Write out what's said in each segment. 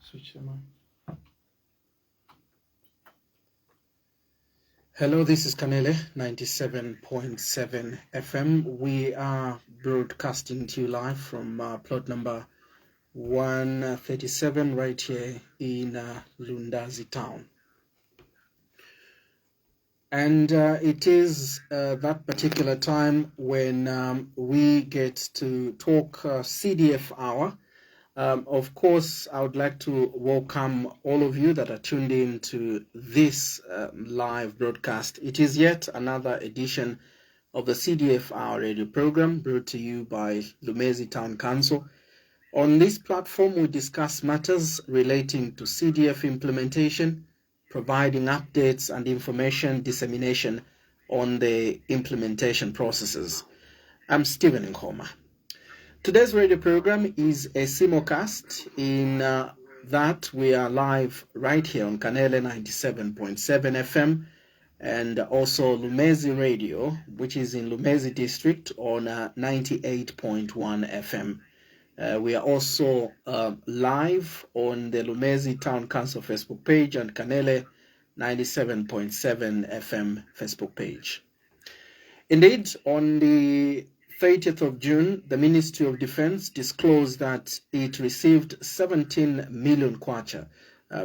Switch them on. Hello, this is Kanele 97.7 FM. We are broadcasting to you live from plot number 137 right here in Lundazi town. And it is that particular time when we get to talk CDF hour. Of course, I would like to welcome all of you that are tuned in to this live broadcast. It is yet another edition of the CDF Hour radio program brought to you by Lumezi Town Council. On this platform, we discuss matters relating to CDF implementation, providing updates and information dissemination on the implementation processes. I'm Stephen Nkoma. Today's radio program is a simulcast in that we are live right here on Kanele 97.7 FM and also Lumezi Radio, which is in Lumezi District on 98.1 FM. We are also live on the Lumezi Town Council Facebook page and Kanele 97.7 FM Facebook page. Indeed, on the 30th of June, the Ministry of Defense disclosed that it received 17 million kwacha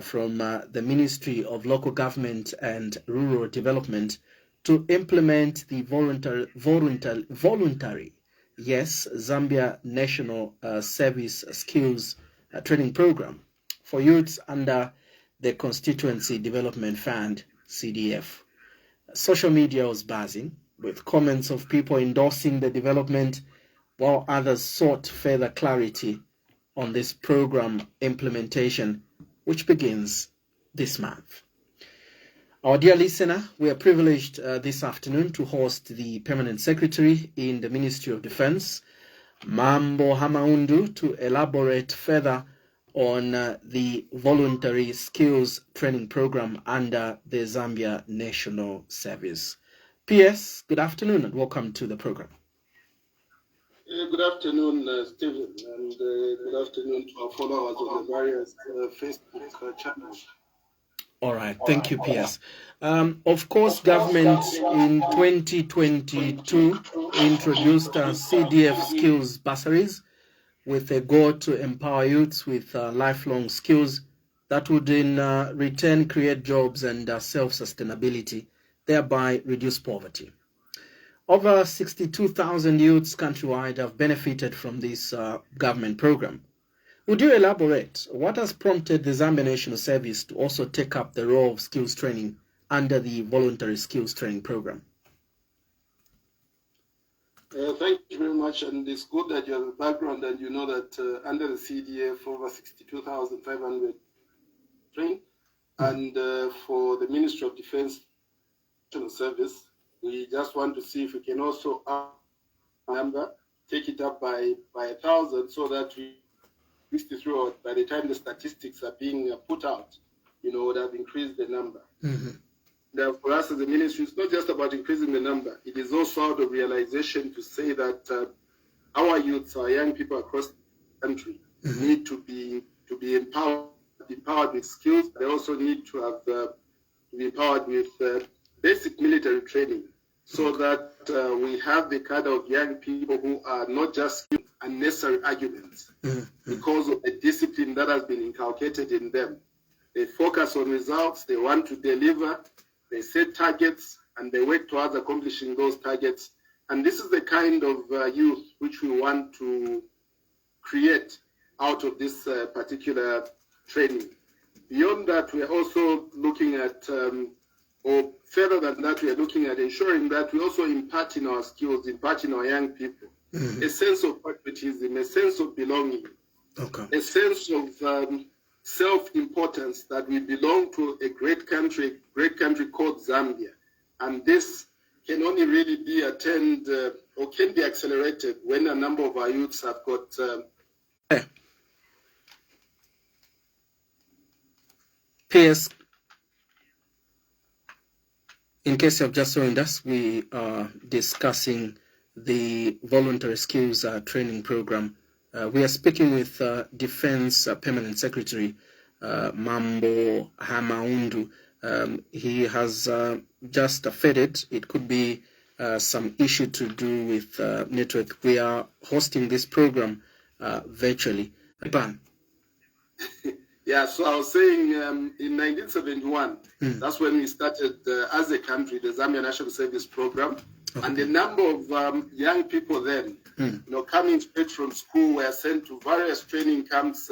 from the Ministry of Local Government and Rural Development to implement the voluntary Zambia National Service Skills Training Program for youths under the Constituency Development Fund, CDF. Social media was buzzing with comments of people endorsing the development, while others sought further clarity on this program implementation, which begins this month. Our dear listener, we are privileged this afternoon to host the Permanent Secretary in the Ministry of Defense, Maambo Haamundu, to elaborate further on the Voluntary Skills Training Program under the Zambia National Service. P.S. Good afternoon and welcome to the program. Good afternoon, Stephen, and good afternoon to our followers on the various Facebook channels. All right, thank you, P.S. Of course, government in 2022 introduced CDF skills bursaries with a goal to empower youths with lifelong skills that would in return create jobs and self-sustainability, thereby reduce poverty. Over 62,000 youths countrywide have benefited from this government program. Would you elaborate what has prompted the Zambia National Service to also take up the role of skills training under the Voluntary Skills Training Program? Thank you very much, and it's good that you have a background and you know that under the CDF over 62,500 trained, and for the Ministry of Defense Service, we just want to see if we can also up the number, take it up by 1,000, so that we throughout by the time the statistics are being put out, would have increased the number. Mm-hmm. Now, for us as a ministry, it's not just about increasing the number. It is also out of realization to say that our youths, our young people across the country, mm-hmm. need to be empowered with skills. They also need to have to be empowered with basic military training, so that we have the kind of young people who are not just unnecessary arguments, mm-hmm. because of the discipline that has been inculcated in them. They focus on results, they want to deliver, they set targets, and they work towards accomplishing those targets. And this is the kind of youth which we want to create out of this particular training. Beyond that, we are also looking at, or further than that, we are looking at ensuring that we also impart in our skills, impart in our young people, mm-hmm. a sense of patriotism, a sense of belonging, okay. a sense of self-importance, that we belong to a great country called Zambia. And this can only really be attained or can be accelerated when a number of our youths have got... P.S. In case you have just joined us, we are discussing the Voluntary Skills Training Program. We are speaking with Defense Permanent Secretary Maambo Haamundu. He has just faded. It could be some issue to do with network. We are hosting this program virtually. Ipan. Yeah, so I was saying in 1971, that's when we started as a country, the Zambia National Service Program. Okay. And the number of young people then, coming straight from school were sent to various training camps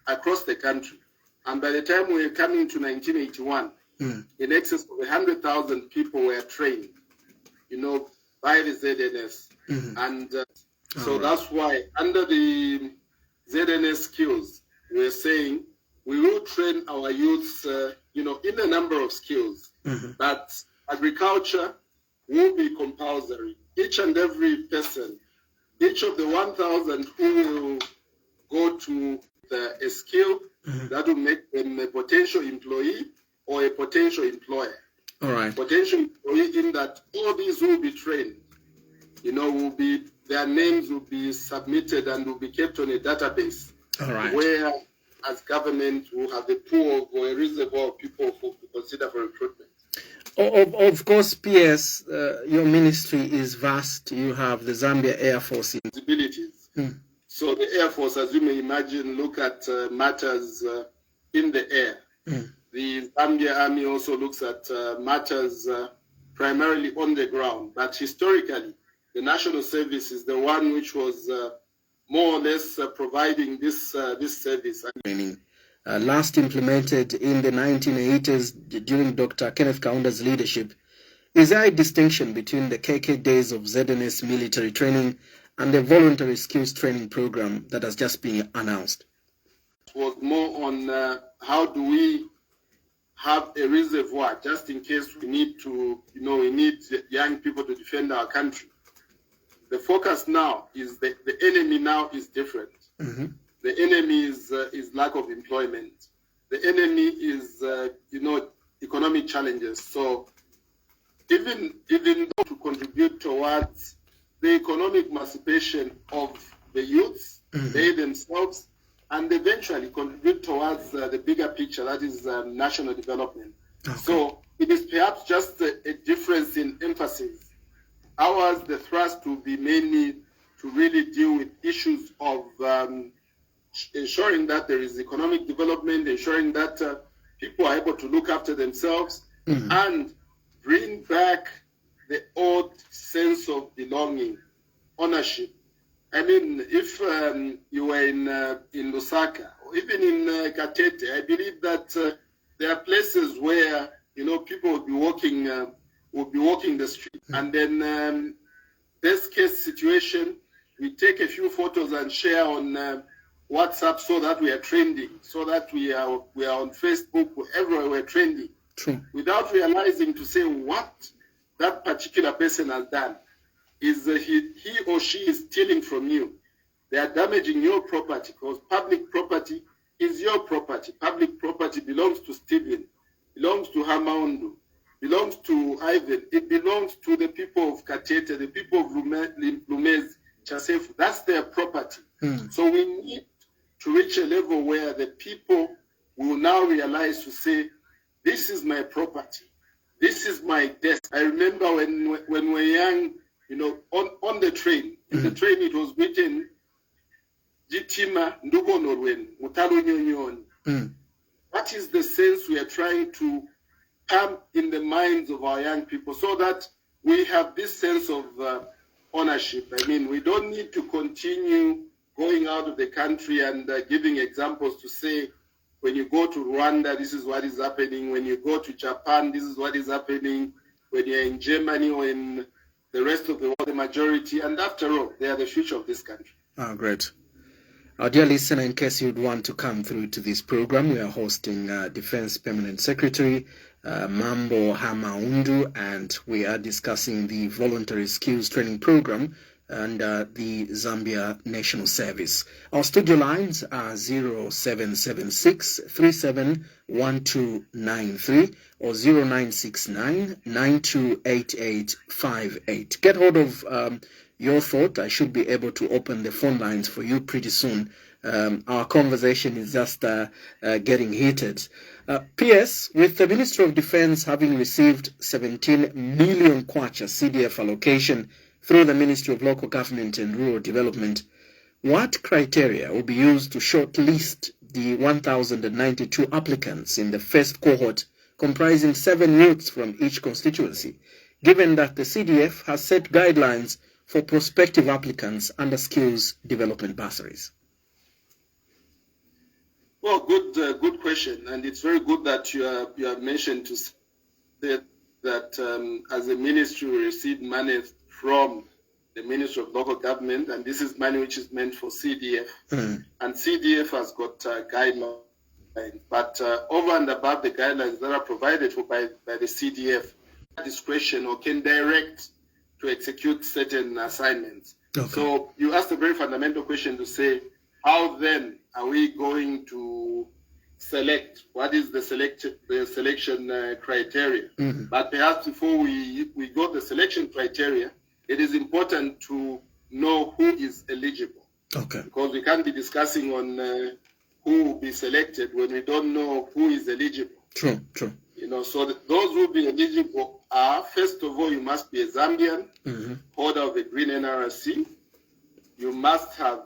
across the country. And by the time we were coming to 1981, in excess of 100,000 people were trained, by the ZNS. And so that's why under the ZNS skills, we're saying we will train our youths, in a number of skills, but agriculture will be compulsory. Each and every person, each of the 1,000 who will go to a skill that will make them a potential employee or a potential employer. All right. Potential employee in that all these will be trained, their names will be submitted and will be kept on a database. All right. Where as government will have a pool or a reservoir of people to consider for recruitment. Of course, PS, your ministry is vast. You have the Zambia Air Force. Responsibilities. So the Air Force, as you may imagine, look at matters in the air. The Zambia Army also looks at matters primarily on the ground. But historically, the National Service is the one which was more or less providing this service. Training. Last implemented in the 1980s during Dr. Kenneth Kaunda's leadership. Is there a distinction between the KK days of ZNS military training and the voluntary skills training program that has just been announced? It was more on how do we have a reservoir just in case we need to, we need young people to defend our country. The focus now is the enemy now is different. The enemy is lack of employment. The enemy is, economic challenges. So even though to contribute towards the economic emancipation of the youths, they themselves, and eventually contribute towards the bigger picture, that is national development. Okay. So it is perhaps just a difference in emphasis. Ours, the thrust will be mainly to really deal with issues of ensuring that there is economic development, ensuring that people are able to look after themselves, and bring back the old sense of belonging, ownership. I mean, if you were in Lusaka, or even in Katete, I believe that there are places where people will be walking the street, and then best case situation, we take a few photos and share on WhatsApp so that we are trending, so that we are on Facebook, everywhere we're trending, without realizing to say what that particular person has done. Is he or she is stealing from you. They are damaging your property, because public property is your property. Public property belongs to Stephen, belongs to Haamundu, belongs to Ivan. It belongs to the people of Katete, the people of Lumez, Chasefu. That's their property. So we need to reach a level where the people will now realize to say, this is my property. This is my desk. I remember when we were young, on the train. In the train it was written, Jitima Ndugo Norwen, Mutalo Nyonyon. That is the sense we are trying to pump in the minds of our young people, so that we have this sense of ownership. I mean, we don't need to continue going out of the country and giving examples to say, when you go to Rwanda, this is what is happening. When you go to Japan, this is what is happening. When you're in Germany or in the rest of the world, the majority. And after all, they are the future of this country. Oh, great. Our dear listener, in case you'd want to come through to this program, we are hosting Defense Permanent Secretary Maambo Haamundu, and we are discussing the Voluntary Skills Training Program and the Zambia National Service. Our studio lines are 0776 371293 or 0969 928858. Get hold of your thought. I should be able to open the phone lines for you pretty soon. Our conversation is just getting heated. P.S. With the Ministry of Defense having received 17 million kwacha CDF allocation through the Ministry of Local Government and Rural Development, what criteria will be used to shortlist the 1,092 applicants in the first cohort, comprising 7 youths from each constituency, given that the CDF has set guidelines for prospective applicants under skills development bursaries? Well, good question, and it's very good that you have mentioned to say that as a ministry we receive money from the Ministry of Local Government, and this is money which is meant for CDF, and CDF has got guidelines, but over and above the guidelines that are provided for by the CDF, discretion or can direct to execute certain assignments. Okay. So you asked a very fundamental question to say, how then are we going to select? What is the selection criteria? But perhaps before we go to the selection criteria, it is important to know who is eligible. Okay. Because we can't be discussing on who will be selected when we don't know who is eligible. True. You know, so those who will be eligible are, first of all, you must be a Zambian, holder of a green NRC. You must have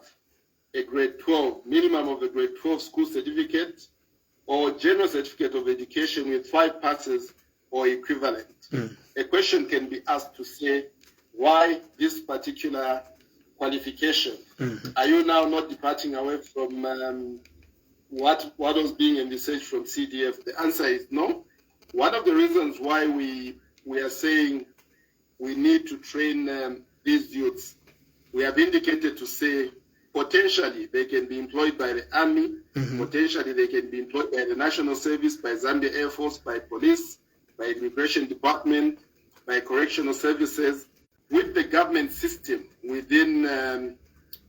a grade 12, minimum of a grade 12 school certificate or general certificate of education with 5 passes or equivalent. A question can be asked to say, why this particular qualification? Are you now not departing away from what was being envisaged from CDF? The answer is no. One of the reasons why we are saying we need to train these youths, we have indicated to say potentially they can be employed by the army, potentially they can be employed by the National Service, by Zambia Air Force, by police, by Immigration Department, by correctional services, with the government system within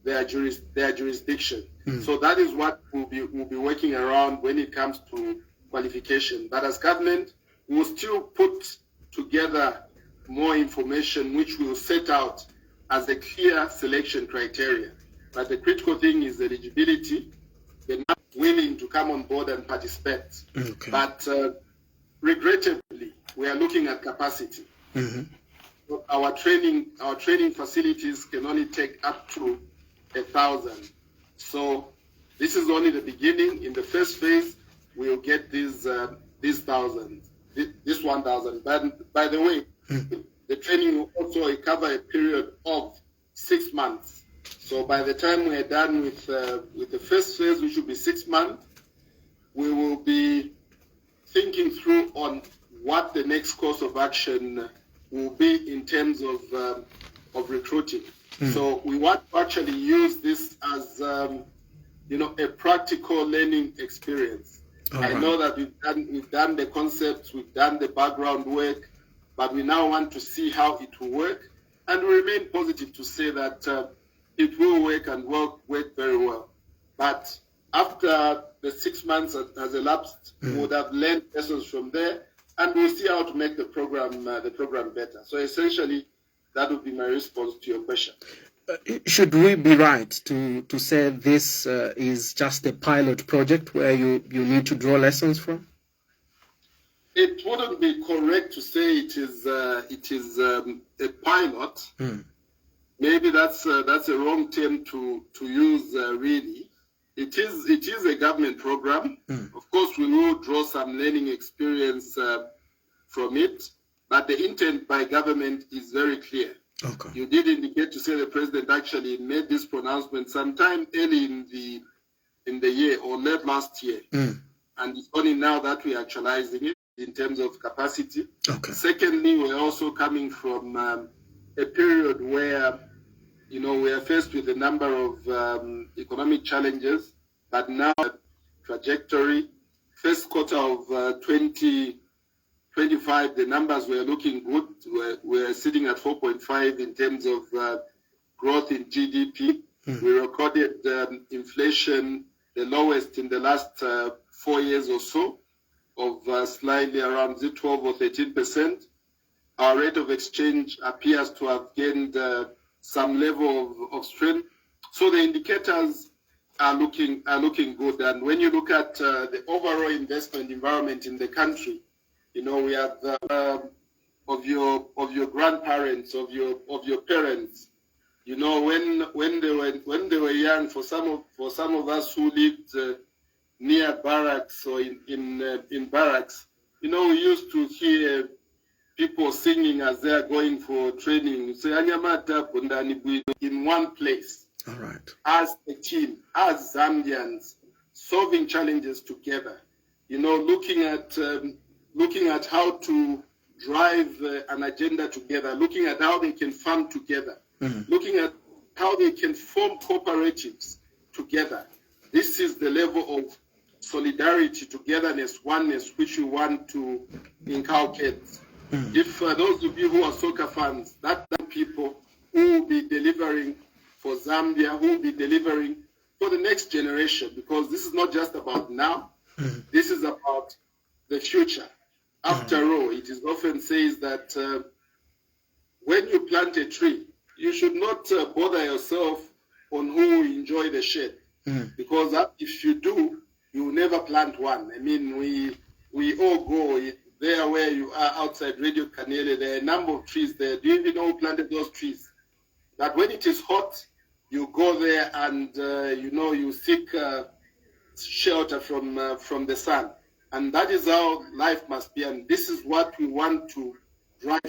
their jurisdiction. So that is what we'll be working around when it comes to qualification. But as government, we'll still put together more information which will set out as a clear selection criteria. But the critical thing is eligibility. They're not willing to come on board and participate. Okay. But regrettably, we are looking at capacity. Our training facilities can only take up to 1,000. So this is only the beginning. In the first phase, we'll get these 1,000. This 1,000. But by the way, the training will also cover a period of 6 months. So by the time we are done with the first phase, which will be 6 months, we will be thinking through on what the next course of action will be in terms of recruiting. So we want to actually use this as a practical learning experience. I know that we've done the concepts, we've done the background work, but we now want to see how it will work, and we remain positive to say that it will work and work very well. But after the 6 months has elapsed, we would have learned lessons from there, and we'll see how to make the program better. So essentially, that would be my response to your question. Should we be right to say this is just a pilot project where you need to draw lessons from? It wouldn't be correct to say it is a pilot. Maybe that's a wrong term to use. Really, it is a government program. Of course, we will draw some learning experience from it, but the intent by government is very clear. Okay. You did indicate to say the president actually made this pronouncement sometime early in the year or late last year, and it's only now that we are actualizing it in terms of capacity. Okay. Secondly, we're also coming from a period where we are faced with a number of economic challenges, but now trajectory. First quarter of 2025, the numbers were looking good. We're sitting at 4.5 in terms of growth in GDP. We recorded inflation, the lowest in the last 4 years or so, of slightly around 12 or 13%. Our rate of exchange appears to have gained some level of strength. So the indicators are looking good. And when you look at the overall investment environment in the country, we have of your grandparents, of your parents. When they were young, for some of us who lived near barracks or in barracks, we used to hear people singing as they are going for training. In one place. All right. As a team, as Zambians, solving challenges together. Looking at how to drive an agenda together, looking at how they can farm together, looking at how they can form cooperatives together. This is the level of solidarity, togetherness, oneness, which we want to inculcate. If those of you who are soccer fans, that people who will be delivering for Zambia, who will be delivering for the next generation, because this is not just about now, this is about the future. After all, it is often says that when you plant a tree, you should not bother yourself on who will enjoy the shade, because if you do, you will never plant one. I mean, we all go there where you are outside Radio Kanele. There are a number of trees there. Do you even know who planted those trees? That when it is hot, you go there and you seek shelter from the sun, and that is how life must be. And this is what we want to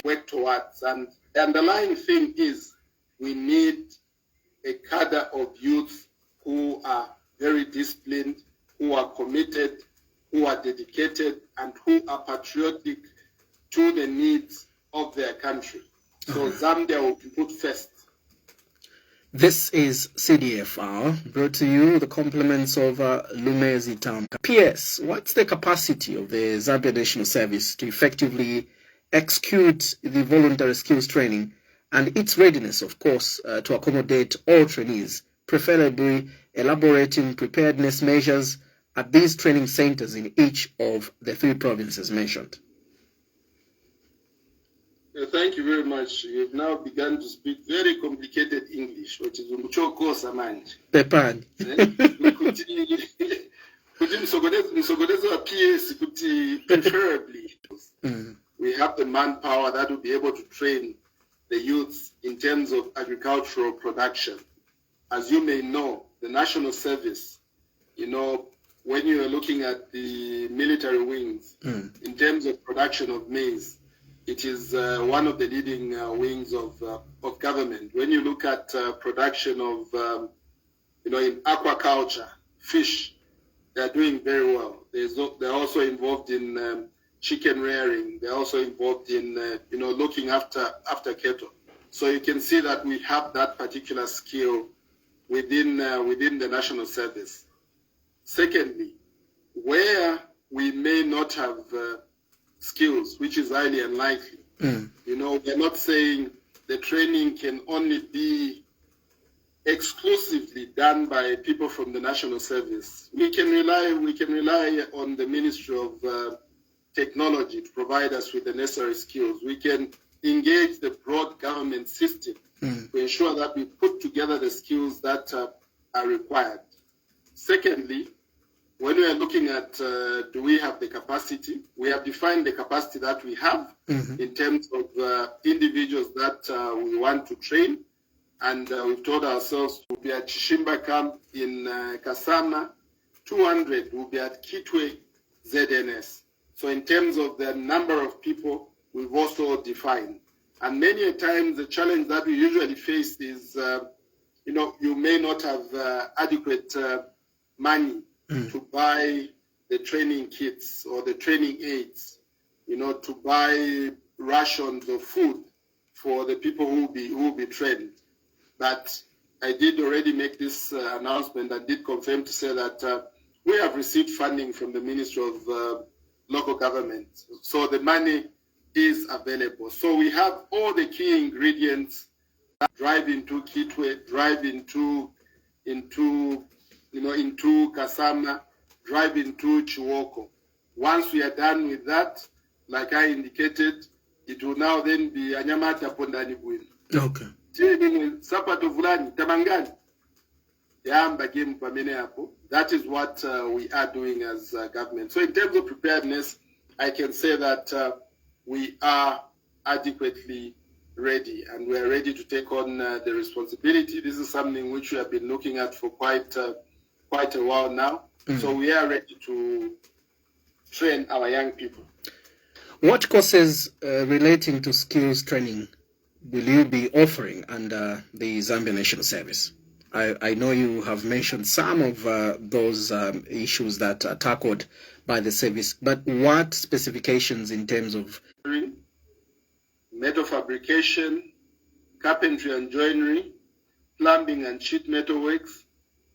work towards. And the underlying thing is we need a cadre of youth who are very disciplined, who are committed, who are dedicated, and who are patriotic to the needs of their country. So Zambia will be put first. This is CDF Hour, brought to you the compliments of Lumezi Tam. PS, what's the capacity of the Zambia National Service to effectively execute the voluntary skills training and its readiness, of course, to accommodate all trainees, preferably elaborating preparedness measures at these training centers in each of the 3 provinces mentioned? Thank you very much. You've now begun to speak very complicated English, which is umchoko samanje. Pepani. Preferably, we have the manpower that will be able to train the youths in terms of agricultural production. As you may know, the National Service, when you are looking at the military wings, in terms of production of maize, it is one of the leading wings of government. When you look at production of, in aquaculture, fish, they are doing very well. They're also involved in chicken rearing. They're also involved in, looking after cattle. So you can see that we have that particular skill within the National Service. Secondly, where we may not have skills, which is highly unlikely. We're not saying the training can only be exclusively done by people from the National Service. We can rely on the Ministry of Technology to provide us with the necessary skills. We can engage the broad government system to ensure that we put together the skills that are required. Secondly, when we are looking at do we have the capacity, we have defined the capacity that we have in terms of individuals that we want to train. And we've told ourselves we'll be at Chishimba camp in Kasama, 200 will be at Kitwe ZNS. So in terms of the number of people, we've also defined. And many a times the challenge that we usually face is, you may not have adequate money to buy the training kits or the training aids, to buy rations of food for the people who will be trained. But I did already make this announcement and did confirm to say that we have received funding from the Ministry of Local Government. So the money is available. So we have all the key ingredients that drive into Kitwe, drive into Kasama, drive into Chiwoko. Once we are done with that, like I indicated, it will now then be Anyamata Pondani Bwin. Okay. training with sapato vulani tamangani yamba game pamene hapo. That is what we are doing as government. So in terms of preparedness, I can say that we are adequately ready, and we are ready to take on the responsibility. This is something which we have been looking at for quite a while now. So we are ready to train our young people. What courses relating to skills training will you be offering under the Zambia National Service? I know you have mentioned some of those issues that are tackled by the service, but what specifications in terms of metal fabrication, carpentry and joinery, plumbing and sheet metal works,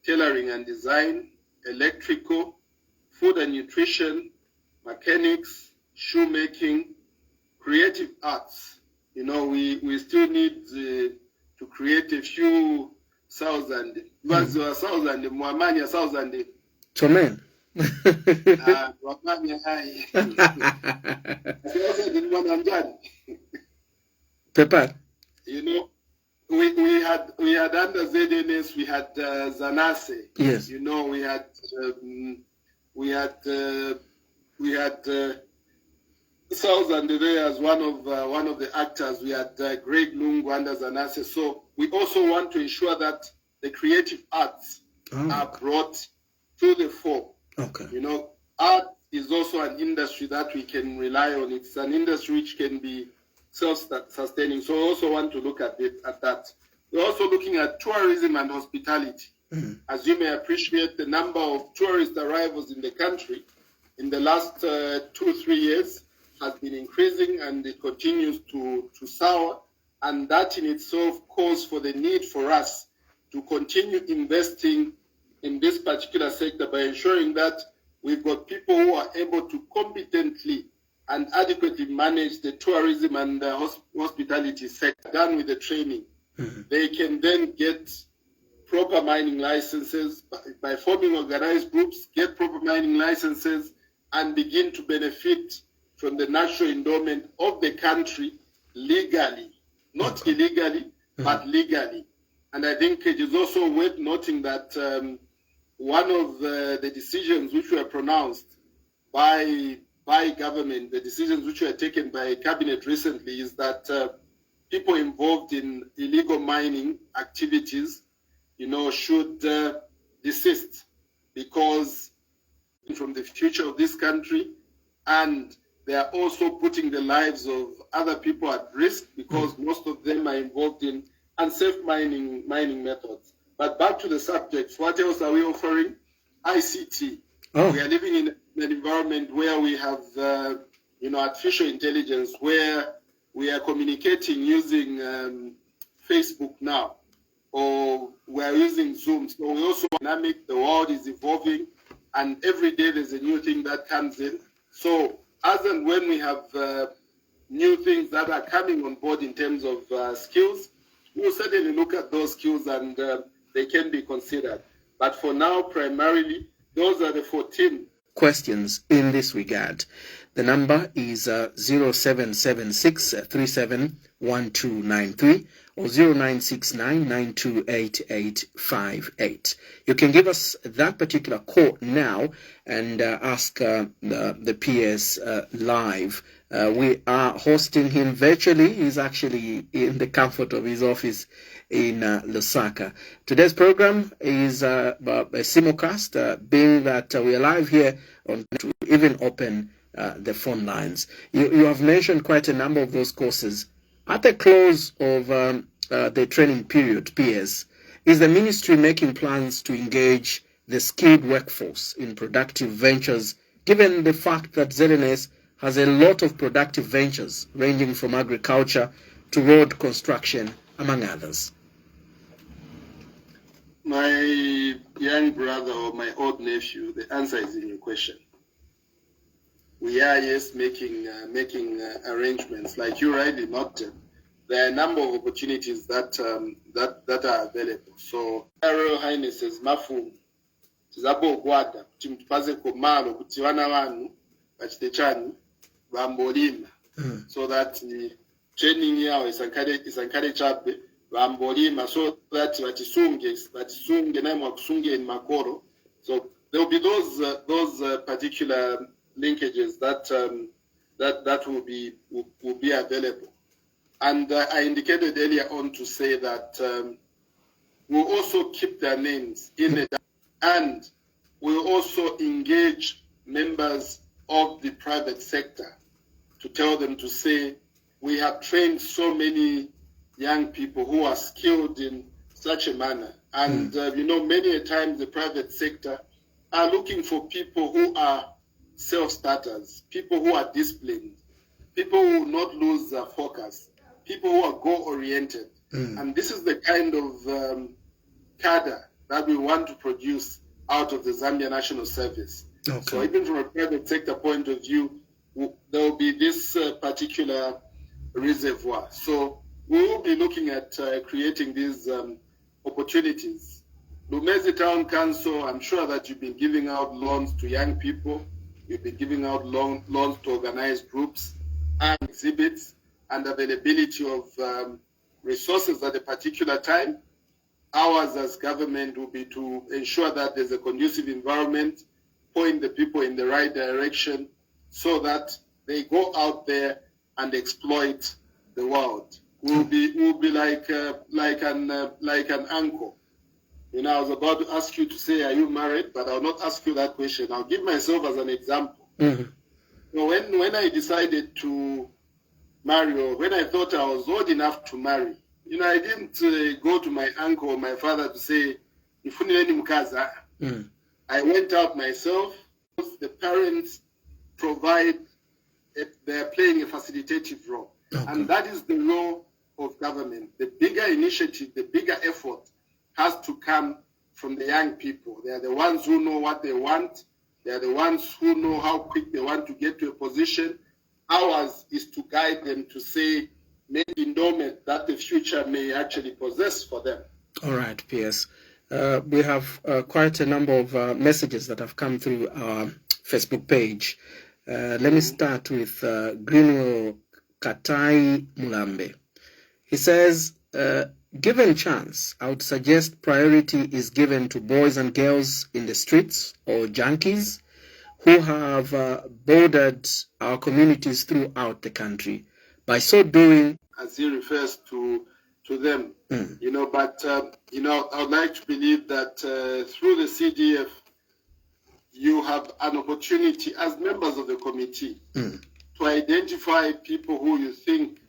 tailoring and design, electrical, food and nutrition, mechanics, shoemaking, creative arts? You know, we still need to create a few thousand. Because there are thousand, Muamania thousand. Chomen. Pepper. You know, we had under ZNS, we had Zanase. Yes. You know, we had Southern there as one of the actors. We had Greg Lungu under Zanase. So we also want to ensure that the creative arts are brought to the fore. Okay. You know, art is also an industry that we can rely on. It's an industry which can be self-sustaining. So we also want to look at that. We're also looking at tourism and hospitality. As you may appreciate, the number of tourist arrivals in the country in the last 2-3 years has been increasing, and it continues to soar. And that in itself calls for the need for us to continue investing in this particular sector by ensuring that we've got people who are able to competently and adequately manage the tourism and the hospitality sector. Done with the training, they can then get proper mining licenses by forming organized groups, get proper mining licenses, and begin to benefit from the natural endowment of the country legally, not illegally, but legally. And I think it is also worth noting that one of the decisions which were pronounced by government, the decisions which were taken by cabinet recently, is that people involved in illegal mining activities, you know, should desist, because from the future of this country, and they are also putting the lives of other people at risk, because most of them are involved in unsafe mining methods. But back to the subject, what else are we offering? ICT. We are living in an environment where we have, artificial intelligence, where we are communicating using Facebook now, or we are using Zoom. So we also dynamic. The world is evolving, and every day there's a new thing that comes in. So as and when we have new things that are coming on board in terms of skills, we'll certainly look at those skills, and they can be considered. But for now, primarily, those are the 14 questions in this regard. The number is 0776 371293 or 0969928858. You can give us that particular call now and ask the PS live. We are hosting him virtually. He's actually in the comfort of his office in Lusaka. Today's program is a simulcast, being that we are live here on to even open the phone lines. You have mentioned quite a number of those courses. At the close of the training period, PS, is the ministry making plans to engage the skilled workforce in productive ventures, given the fact that ZNS has a lot of productive ventures ranging from agriculture to road construction, among others? My young brother or my old nephew, the answer is in your question. We are, yes, making arrangements. Like you rightly noted, there are a number of opportunities that are available. So, Royal Highnesses, Mafu, Zabo Guada, Timpaze Komalo, Kutiwana Wanu, Bachitechani, Bambolima, so that the training here is encouraged vambolima so that vatisunge naimwe kusunge in makoro. So there will be those particular linkages that will be available. And I indicated earlier on to say that we'll also keep their names in it, and we'll also engage members of the private sector to tell them to say, we have trained so many young people who are skilled in such a manner. And, many a times the private sector are looking for people who are self-starters, people who are disciplined, people who will not lose their focus, people who are goal-oriented. And this is the kind of cadre that we want to produce out of the Zambia National Service. Okay. So even from a private sector point of view, there will be this particular reservoir. So we will be looking at creating these opportunities. Lumezi Town Council, I'm sure that you've been giving out loans to young people. You've been giving out loans to organized groups and exhibits and availability of resources at a particular time. Ours as government will be to ensure that there's a conducive environment, point the people in the right direction so that they go out there and exploit the world. We'll be like an uncle. I was about to ask you to say, are you married? But I'll not ask you that question. I'll give myself as an example. So when I decided to marry, or when I thought I was old enough to marry, I didn't go to my uncle or my father to say, I went out myself. The parents provide, they're playing a facilitative role. Okay. And that is the role of government. The bigger initiative, the bigger effort has to come from the young people. They are the ones who know what they want. They are the ones who know how quick they want to get to a position. Ours is to guide them to say, maybe endowment that the future may actually possess for them. All right, PS. We have quite a number of messages that have come through our Facebook page. Let me start with Greenwell Katai Mulambe. He says, given chance, I would suggest priority is given to boys and girls in the streets or junkies who have bordered our communities throughout the country. By so doing, as he refers to them, but I would like to believe that through the CDF, you have an opportunity as members of the committee to identify people who you think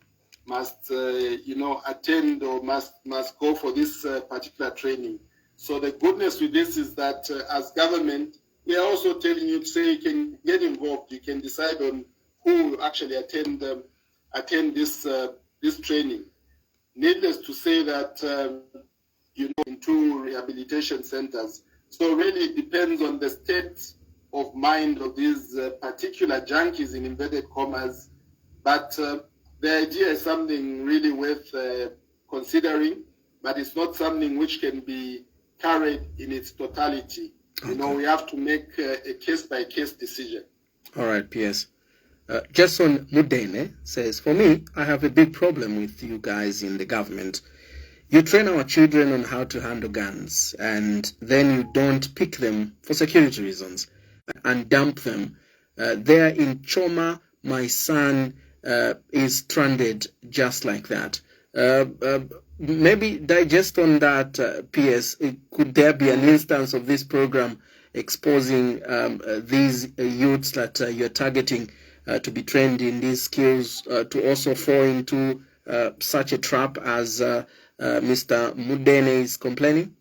must, attend or must go for this particular training. So the goodness with this is that as government, we are also telling you to say you can get involved. You can decide on who will actually attend this training. Needless to say that into rehabilitation centers. So really it depends on the state of mind of these particular junkies in inverted commas. But the idea is something really worth considering, but it's not something which can be carried in its totality. Okay. We have to make a case-by-case decision. All right, PS. Jason Mudene says, for me, I have a big problem with you guys in the government. You train our children on how to handle guns, and then you don't pick them for security reasons and dump them. There in Choma, my son is stranded just like that. Maybe digest on that, PS. Could there be an instance of this program exposing these youths that you're targeting to be trained in these skills to also fall into such a trap as Mr. Mudene is complaining?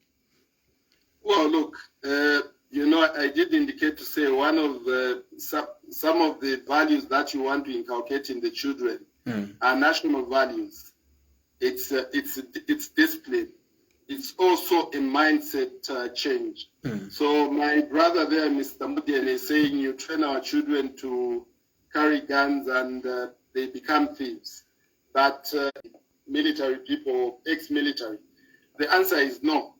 Well, look, I did indicate to say one of some of the values that you want to inculcate in the children are national values. It's discipline. It's also a mindset change. So my brother there, Mr. Mudene, is saying you train our children to carry guns and they become thieves. But military people, ex-military, the answer is no.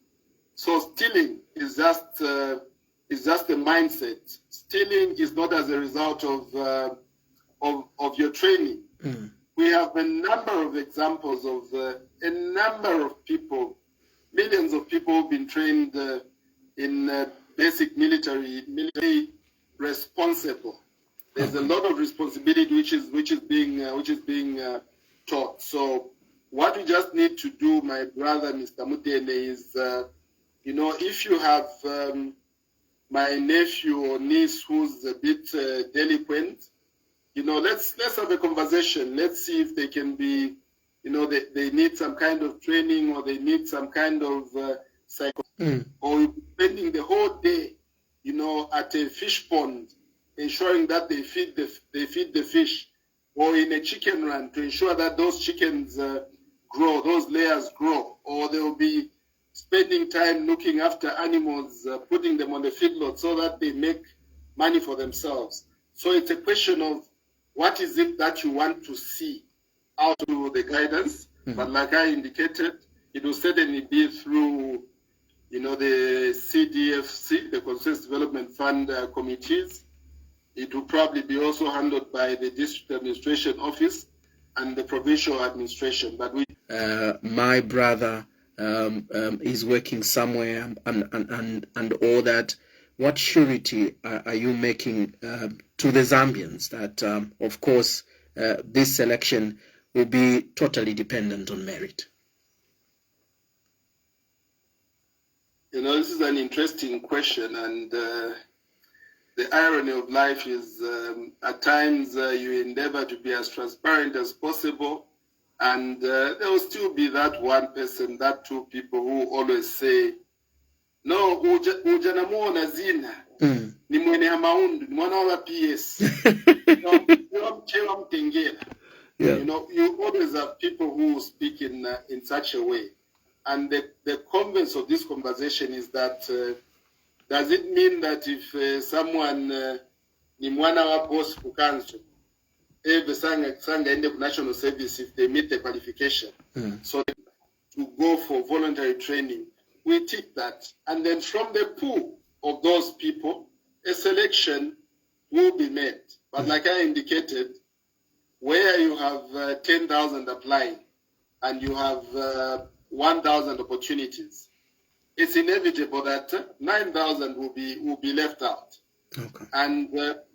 So stealing is just a mindset. Stealing is not as a result of your training. we have a number of examples of a number of people, millions of people who've been trained in basic military responsible. There's a lot of responsibility which is being taught. So what we just need to do, my brother, Mr. Mutene, is if you have my nephew or niece who's a bit delinquent, let's have a conversation. Let's see if they can be, they need some kind of training, or they need some kind of or spending the whole day, at a fish pond, ensuring that they feed the fish, or in a chicken run to ensure that those chickens grow, those layers grow, or they will be spending time looking after animals, putting them on the feedlot so that they make money for themselves. So it's a question of what is it that you want to see out of the guidance. But like I indicated, it will certainly be through, the CDFC, the Consensus Development Fund committees. It will probably be also handled by the District Administration Office and the Provincial Administration. But my brother is working somewhere and all that. What surety are you making to the Zambians that, of course, this selection will be totally dependent on merit? This is an interesting question, and the irony of life is at times you endeavor to be as transparent as possible, and there will still be that one person, that two people who always say, no, ujanamuona zina, ni mwene Haamundu, ni mwana wa PS. You always have people who speak in such a way. And the convents of this conversation is that does it mean that if someone ni mwana wa boss ku council, sanga ende ku national service if they meet the qualification, so to go for voluntary training, we tick that, and then from the pool of those people, a selection will be made. But like I indicated, where you have 10,000 applying and you have 1,000 opportunities, it's inevitable that 9,000 will be left out. Okay. And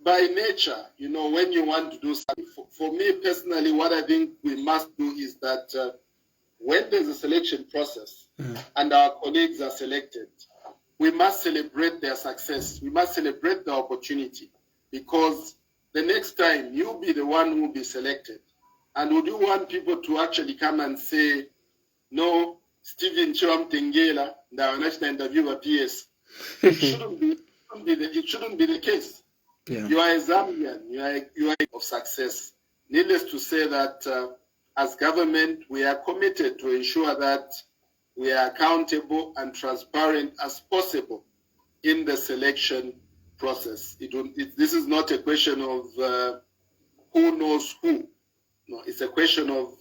by nature, when you want to do something, for me personally, what I think we must do is that when there's a selection process and our colleagues are selected, we must celebrate their success. We must celebrate the opportunity, because the next time you'll be the one who will be selected. And would you want people to actually come and say, no, Stephen Chiwam Tengela, the national interviewer PS? It shouldn't be the case. Yeah. You are a Zambian. You are of success. Needless to say that as government, we are committed to ensure that we are accountable and transparent as possible in the selection process. This is not a question of who knows who. No, it's a question of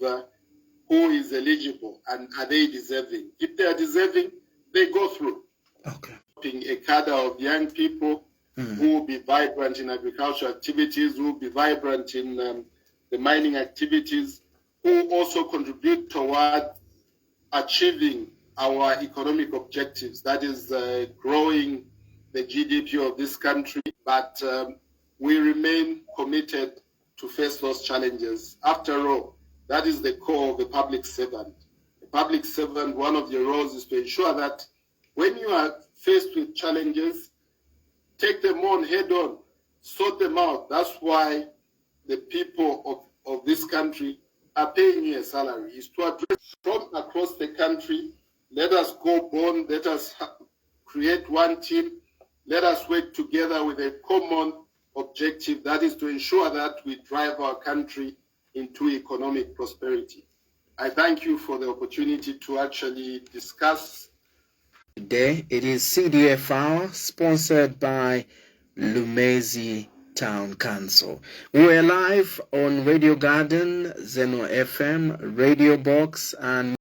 who is eligible and are they deserving. If they are deserving, they go through. Okay. A cadre of young people who will be vibrant in agricultural activities, who will be vibrant in the mining activities, who also contribute toward achieving our economic objectives, that is growing the GDP of this country. But we remain committed to face those challenges. After all, that is the core of the public servant. The public servant, one of your roles is to ensure that when you are faced with challenges, take them on head on, sort them out. That's why the people of this country are paying you a salary, is to address from across the country. Let us go bond, let us create one team, let us work together with a common objective, that is to ensure that we drive our country into economic prosperity. I thank you for the opportunity to actually discuss. Today, it is CDF Hour, sponsored by Lumezi Town Council. We're live on Radio Garden, Zeno FM, Radio Box, and